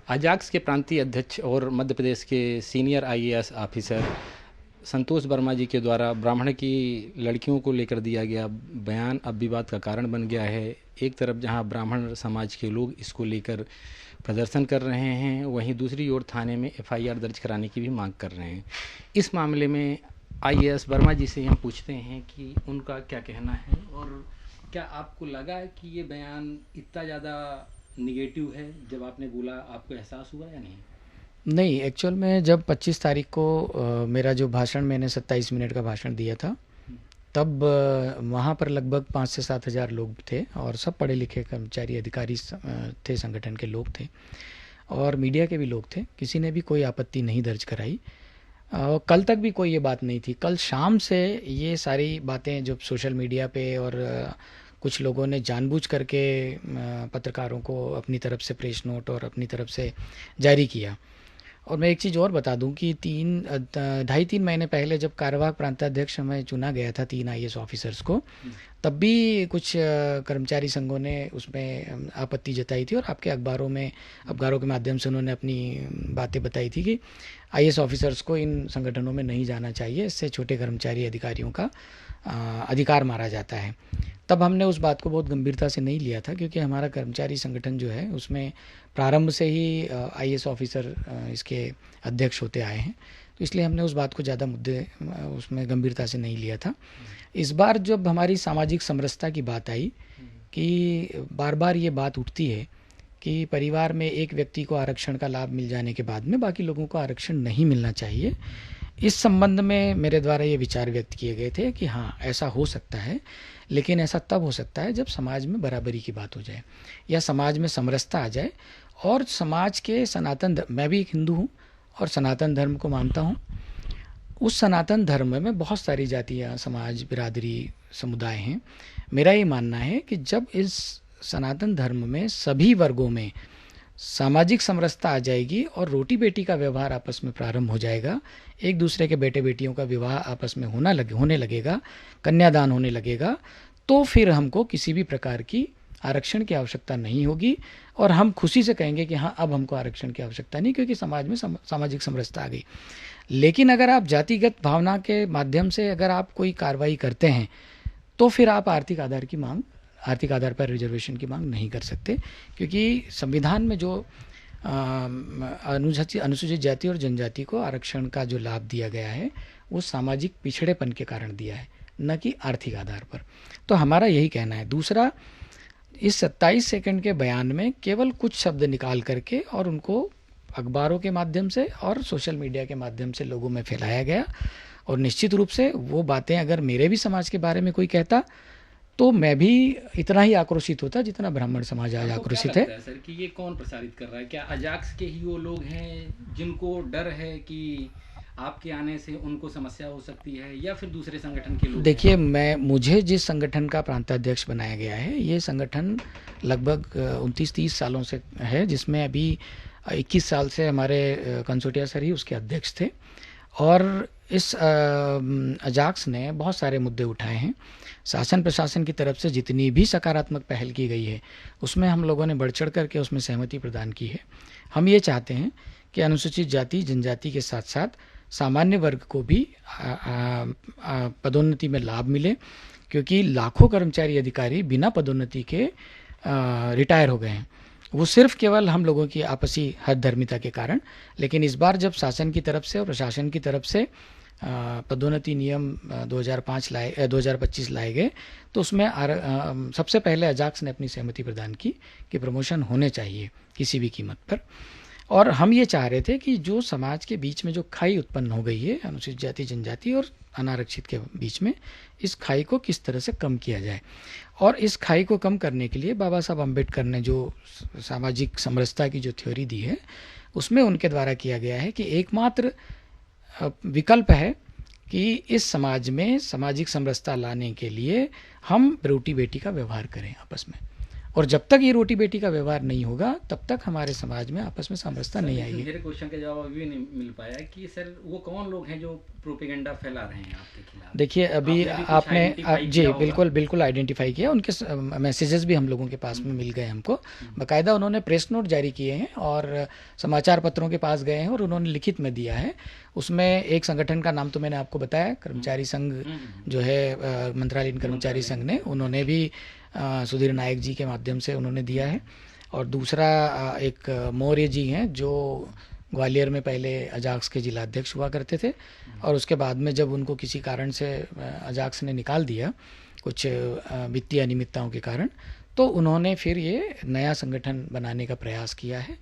अजाक्स के प्रांतीय अध्यक्ष और मध्य प्रदेश के सीनियर आईएएस ऑफिसर संतोष वर्मा जी के द्वारा ब्राह्मण की लड़कियों को लेकर दिया गया बयान अब विवाद का कारण बन गया है। एक तरफ जहां ब्राह्मण समाज के लोग इसको लेकर प्रदर्शन कर रहे हैं, वहीं दूसरी ओर थाने में एफआईआर दर्ज कराने की भी मांग कर रहे हैं। इस मामले में आईएएस वर्मा जी से हम पूछते हैं कि उनका क्या कहना है, और क्या आपको लगा कि ये बयान इतना ज़्यादा निगेटिव है? जब आपने बोला आपको एहसास हुआ या नहीं? नहीं, एक्चुअल में जब 25 तारीख को मेरा जो भाषण, मैंने 27 मिनट का भाषण दिया था, तब वहाँ पर लगभग 5 से 7 हज़ार लोग थे और सब पढ़े लिखे कर्मचारी अधिकारी थे, संगठन के लोग थे और मीडिया के भी लोग थे। किसी ने भी कोई आपत्ति नहीं दर्ज कराई और कल तक भी कोई ये बात नहीं थी। कल शाम से ये सारी बातें जो सोशल मीडिया पे और कुछ लोगों ने जानबूझ करके पत्रकारों को अपनी तरफ से प्रेस नोट और अपनी तरफ से जारी किया। और मैं एक चीज़ और बता दूं कि 2.5-3 महीने पहले जब कार्यवाहक प्रांताध्यक्ष हमें चुना गया था 3 आईएएस ऑफिसर्स को, तब भी कुछ कर्मचारी संघों ने उसमें आपत्ति जताई थी और आपके अखबारों के माध्यम से उन्होंने अपनी बातें बताई थी कि आईएएस ऑफिसर्स को इन संगठनों में नहीं जाना चाहिए, इससे छोटे कर्मचारी अधिकारियों का अधिकार मारा जाता है। तब हमने उस बात को बहुत गंभीरता से नहीं लिया था, क्योंकि हमारा कर्मचारी संगठन जो है उसमें प्रारंभ से ही आईएएस ऑफिसर इसके अध्यक्ष होते आए हैं, तो इसलिए हमने उस बात को ज़्यादा उसमें गंभीरता से नहीं लिया था। इस बार जब हमारी सामाजिक समरसता की बात आई कि बार बार ये बात उठती है कि परिवार में एक व्यक्ति को आरक्षण का लाभ मिल जाने के बाद में बाकी लोगों को आरक्षण नहीं मिलना चाहिए, इस संबंध में मेरे द्वारा ये विचार व्यक्त किए गए थे कि हाँ, ऐसा हो सकता है, लेकिन ऐसा तब हो सकता है जब समाज में बराबरी की बात हो जाए या समाज में समरसता आ जाए और समाज के मैं भी एक हिंदू हूँ और सनातन धर्म को मानता हूँ। उस सनातन धर्म में बहुत सारी जातियाँ, समाज, बिरादरी, समुदाय हैं। मेरा ये मानना है कि जब इस सनातन धर्म में सभी वर्गों में सामाजिक समरसता आ जाएगी और रोटी बेटी का व्यवहार आपस में प्रारंभ हो जाएगा, एक दूसरे के बेटे बेटियों का विवाह आपस में होने लगेगा, कन्यादान होने लगेगा, तो फिर हमको किसी भी प्रकार की आरक्षण की आवश्यकता नहीं होगी और हम खुशी से कहेंगे कि हाँ, अब हमको आरक्षण की आवश्यकता नहीं, क्योंकि समाज में सामाजिक समरसता आ गई। लेकिन अगर आप जातिगत भावना के माध्यम से अगर आप कोई कार्रवाई करते हैं तो फिर आप आर्थिक आधार पर रिजर्वेशन की मांग नहीं कर सकते, क्योंकि संविधान में जो अनुसूचित जाति और जनजाति को आरक्षण का जो लाभ दिया गया है वो सामाजिक पिछड़ेपन के कारण दिया है, न कि आर्थिक आधार पर। तो हमारा यही कहना है। दूसरा, इस 27 सेकंड के बयान में केवल कुछ शब्द निकाल करके और उनको अखबारों के माध्यम से और सोशल मीडिया के माध्यम से लोगों में फैलाया गया, और निश्चित रूप से वो बातें अगर मेरे भी समाज के बारे में कोई कहता तो मैं भी इतना ही आक्रोशित होता जितना ब्राह्मण समाज आज आक्रोशित है। सर कि ये कौन प्रसारित कर रहा है? क्या अजाक्स के ही वो लोग हैं जिनको डर है कि आपके आने से उनको समस्या हो सकती है, या फिर दूसरे संगठन के लोग? देखिए, मुझे जिस संगठन का प्रांताध्यक्ष बनाया गया है, ये संगठन लगभग 29-30 सालों से है, जिसमें अभी 21 साल से हमारे कंसोटिया सर ही उसके अध्यक्ष थे। और इस अजाक्स ने बहुत सारे मुद्दे उठाए हैं। शासन प्रशासन की तरफ से जितनी भी सकारात्मक पहल की गई है उसमें हम लोगों ने बढ़ चढ़ करके उसमें सहमति प्रदान की है। हम ये चाहते हैं कि अनुसूचित जाति जनजाति के साथ साथ सामान्य वर्ग को भी पदोन्नति में लाभ मिले, क्योंकि लाखों कर्मचारी अधिकारी बिना पदोन्नति के रिटायर हो गए हैं, वो सिर्फ केवल हम लोगों की आपसी हठधर्मिता के कारण। लेकिन इस बार जब शासन की तरफ से और प्रशासन की तरफ से पदोन्नति नियम 2025 लाए गए, तो उसमें सबसे पहले अजाक्स ने अपनी सहमति प्रदान की कि प्रमोशन होने चाहिए किसी भी कीमत पर। और हम ये चाह रहे थे कि जो समाज के बीच में जो खाई उत्पन्न हो गई है अनुसूचित जाति जनजाति और अनारक्षित के बीच में, इस खाई को किस तरह से कम किया जाए। और इस खाई को कम करने के लिए बाबा साहब अम्बेडकर ने जो सामाजिक समरसता की जो थ्योरी दी है, उसमें उनके द्वारा किया गया है कि एकमात्र विकल्प है कि इस समाज में सामाजिक समरसता लाने के लिए हम रोटी बेटी का व्यवहार करें आपस में, और जब तक ये रोटी बेटी का व्यवहार नहीं होगा तब तक हमारे समाज में आपस में सामरस्यता नहीं आएगी। मेरे क्वेश्चन का जवाब अभी नहीं मिल पाया कि सर वो कौन लोग हैं जो प्रोपेगेंडा फैला रहे हैं आपके खिलाफ? देखिए अभी आपने जी बिल्कुल बिल्कुल आइडेंटिफाई किया, उनके मैसेजेस भी हम लोगों के पास में मिल गए हमको। बाकायदा उन्होंने प्रेस नोट जारी किए हैं और समाचार पत्रों के पास गए हैं और उन्होंने लिखित में दिया है। उसमें एक संगठन का नाम तो मैंने आपको बताया, कर्मचारी संघ जो है मंत्रालयीन कर्मचारी संघ ने, उन्होंने भी सुधीर नायक जी के माध्यम से उन्होंने दिया है। और दूसरा एक मौर्य जी हैं जो ग्वालियर में पहले अजाक्स के जिलाध्यक्ष हुआ करते थे और उसके बाद में जब उनको किसी कारण से अजाक्स ने निकाल दिया कुछ वित्तीय अनियमितताओं के कारण, तो उन्होंने फिर ये नया संगठन बनाने का प्रयास किया है।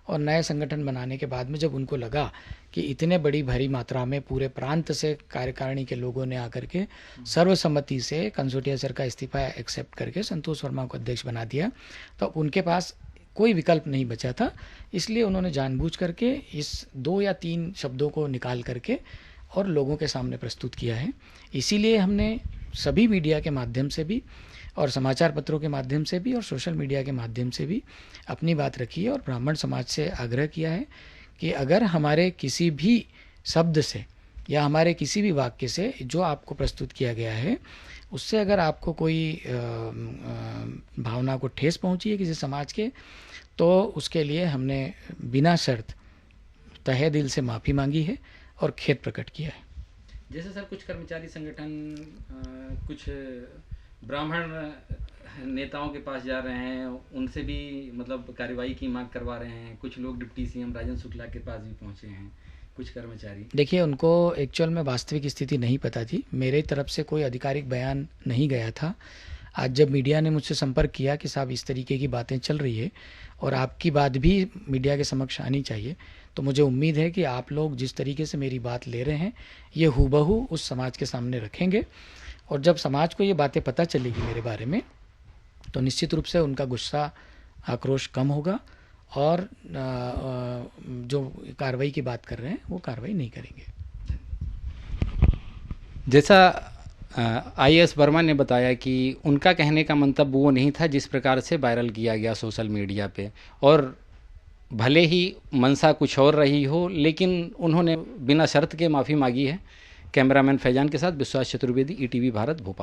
और नए संगठन बनाने के बाद में जब उनको लगा कि इतने बड़ी भारी मात्रा में पूरे प्रांत से कार्यकारिणी के लोगों ने आकर के सर्वसम्मति से कंसोटिया सर का इस्तीफा एक्सेप्ट करके संतोष वर्मा को अध्यक्ष बना दिया, तो उनके पास कोई विकल्प नहीं बचा था। इसलिए उन्होंने जानबूझ करके इस 2 या 3 शब्दों को निकाल करके और लोगों के सामने प्रस्तुत किया है। इसीलिए हमने सभी मीडिया के माध्यम से भी और समाचार पत्रों के माध्यम से भी और सोशल मीडिया के माध्यम से भी अपनी बात रखी है और ब्राह्मण समाज से आग्रह किया है कि अगर हमारे किसी भी शब्द से या हमारे किसी भी वाक्य से जो आपको प्रस्तुत किया गया है उससे अगर आपको कोई भावना को ठेस पहुंची है किसी समाज के, तो उसके लिए हमने बिना शर्त तहे दिल से माफ़ी मांगी है और खेद प्रकट किया है। जैसे सर कुछ कर्मचारी संगठन कुछ ब्राह्मण नेताओं के पास जा रहे हैं, उनसे भी मतलब कार्रवाई की मांग करवा रहे हैं। कुछ लोग डिप्टी सीएम राजेंद्र शुक्ला के पास भी पहुंचे हैं, कुछ कर्मचारी। देखिए उनको एक्चुअल में वास्तविक स्थिति नहीं पता थी, मेरे तरफ से कोई आधिकारिक बयान नहीं गया था। आज जब मीडिया ने मुझसे संपर्क किया कि साहब इस तरीके की बातें चल रही है और आपकी बात भी मीडिया के समक्ष आनी चाहिए, तो मुझे उम्मीद है कि आप लोग जिस तरीके से मेरी बात ले रहे हैं ये हूबहू उस समाज के सामने रखेंगे। और जब समाज को ये बातें पता चलेगी मेरे बारे में, तो निश्चित रूप से उनका गुस्सा आक्रोश कम होगा और जो कार्रवाई की बात कर रहे हैं वो कार्रवाई नहीं करेंगे। जैसा आईएएस वर्मा ने बताया कि उनका कहने का मंतव्य वो नहीं था जिस प्रकार से वायरल किया गया सोशल मीडिया पे, और भले ही मंशा कुछ और रही हो लेकिन उन्होंने बिना शर्त के माफ़ी मांगी है। कैमरामैन फैजान के साथ विश्वास चतुर्वेदी, ईटीवी भारत, भोपाल।